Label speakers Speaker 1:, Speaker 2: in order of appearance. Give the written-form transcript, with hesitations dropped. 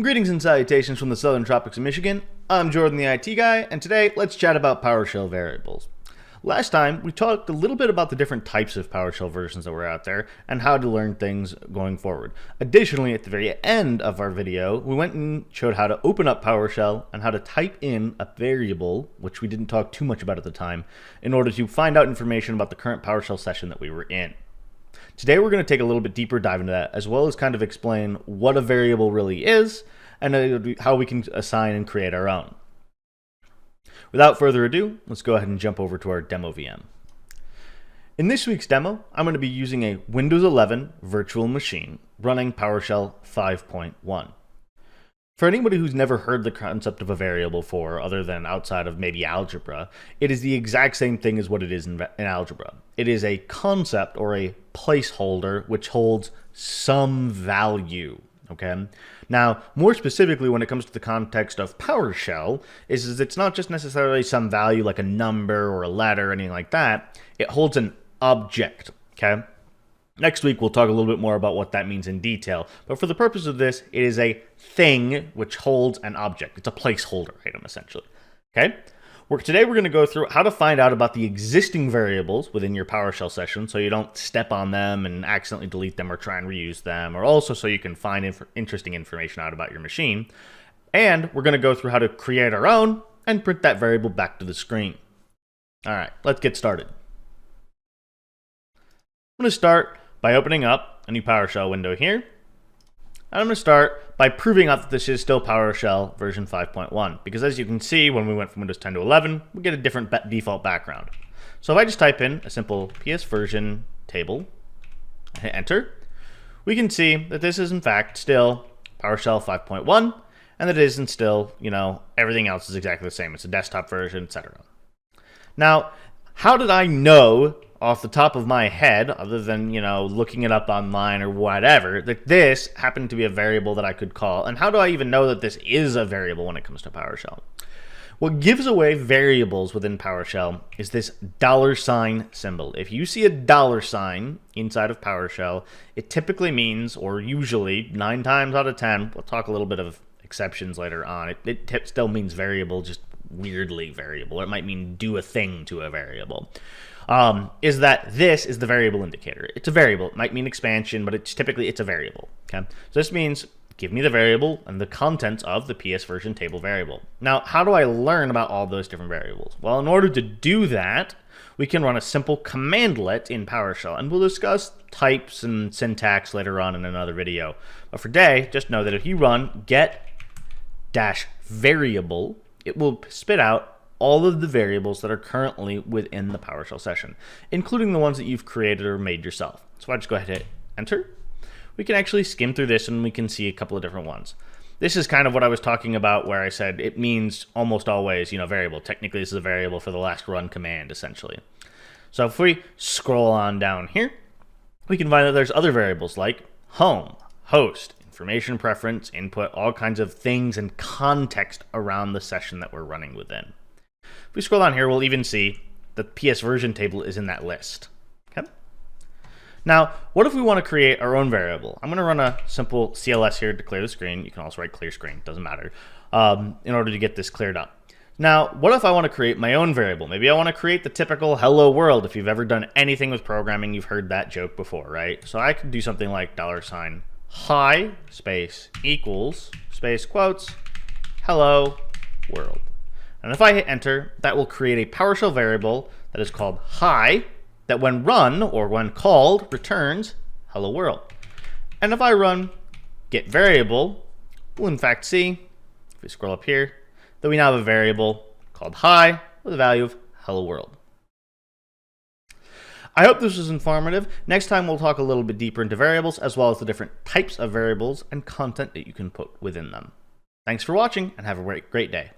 Speaker 1: Greetings and salutations from the southern tropics of Michigan. I'm Jordan the IT guy, and today let's chat about PowerShell variables. Last time, we talked a little bit about the different types of PowerShell versions that were out there and how to learn things going forward. Additionally, at the very end of our video, we went and showed how to open up PowerShell and how to type in a variable, which we didn't talk too much about at the time, in order to find out information about the current PowerShell session that we were in. Today we're going to take a little bit deeper dive into that, as well as kind of explain what a variable really is and how we can assign and create our own. Without further ado, let's go ahead and jump over to our demo VM. In this week's demo, I'm going to be using a Windows 11 virtual machine running PowerShell 5.1. For anybody who's never heard the concept of a variable before, other than outside of maybe algebra, it is the exact same thing as what it is in algebra. It is a concept or a placeholder which holds some value. Okay. Now, more specifically, when it comes to the context of PowerShell, is it's not just necessarily some value like a number or a letter or anything like that. It holds an object. Okay. Next week, we'll talk a little bit more about what that means in detail. But for the purpose of this, it is a thing which holds an object. It's a placeholder item, essentially. Okay. Today, we're going to go through how to find out about the existing variables within your PowerShell session so you don't step on them and accidentally delete them or try and reuse them, or also so you can find interesting information out about your machine. And we're going to go through how to create our own and print that variable back to the screen. All right, let's get started. I'm going to start by opening up a new PowerShell window here. I'm going to start by proving out that this is still PowerShell version 5.1, because as you can see, when we went from Windows 10 to 11, we get a different default background. So if I just type in a simple PS version table, hit enter, we can see that this is in fact still PowerShell 5.1, and that it isn't still, everything else is exactly the same. It's a desktop version, etc. Now, how did I know off the top of my head, other than, looking it up online or whatever, that this happened to be a variable that I could call? And how do I even know that this is a variable when it comes to PowerShell? What gives away variables within PowerShell is this $ symbol. If you see a $ inside of PowerShell, it typically means, or usually 9 times out of 10, we'll talk a little bit of exceptions later on, it still means variable, just weirdly variable. Or it might mean do a thing to a variable. Is that this is the variable indicator. It's a variable. It might mean expansion, but it's a variable. Okay, so this means give me the variable and the contents of the PS version table variable. Now, how do I learn about all those different variables? Well, in order to do that, we can run a simple commandlet in PowerShell, and we'll discuss types and syntax later on in another video. But for today, just know that if you run get-variable, it will spit out all of the variables that are currently within the PowerShell session, including the ones that you've created or made yourself. So if I just go ahead and hit enter, we can actually skim through this and we can see a couple of different ones. This is kind of what I was talking about where I said it means almost always, variable. Technically, this is a variable for the last run command, essentially. So if we scroll on down here, we can find that there's other variables like home, host, information preference, input, all kinds of things and context around the session that we're running within. If we scroll down here, we'll even see the PS version table is in that list. Okay. Now, what if we want to create our own variable? I'm going to run a simple CLS here to clear the screen. You can also write clear screen, doesn't matter, in order to get this cleared up. Now, what if I want to create my own variable? Maybe I want to create the typical hello world. If you've ever done anything with programming, you've heard that joke before, right? So I could do something like $hi space equals space quotes hello world. And if I hit enter, that will create a PowerShell variable that is called hi, that when run or when called returns hello world. And if I run get variable, we'll in fact see, if we scroll up here, that we now have a variable called hi with a value of hello world. I hope this was informative. Next time we'll talk a little bit deeper into variables, as well as the different types of variables and content that you can put within them. Thanks for watching and have a great day.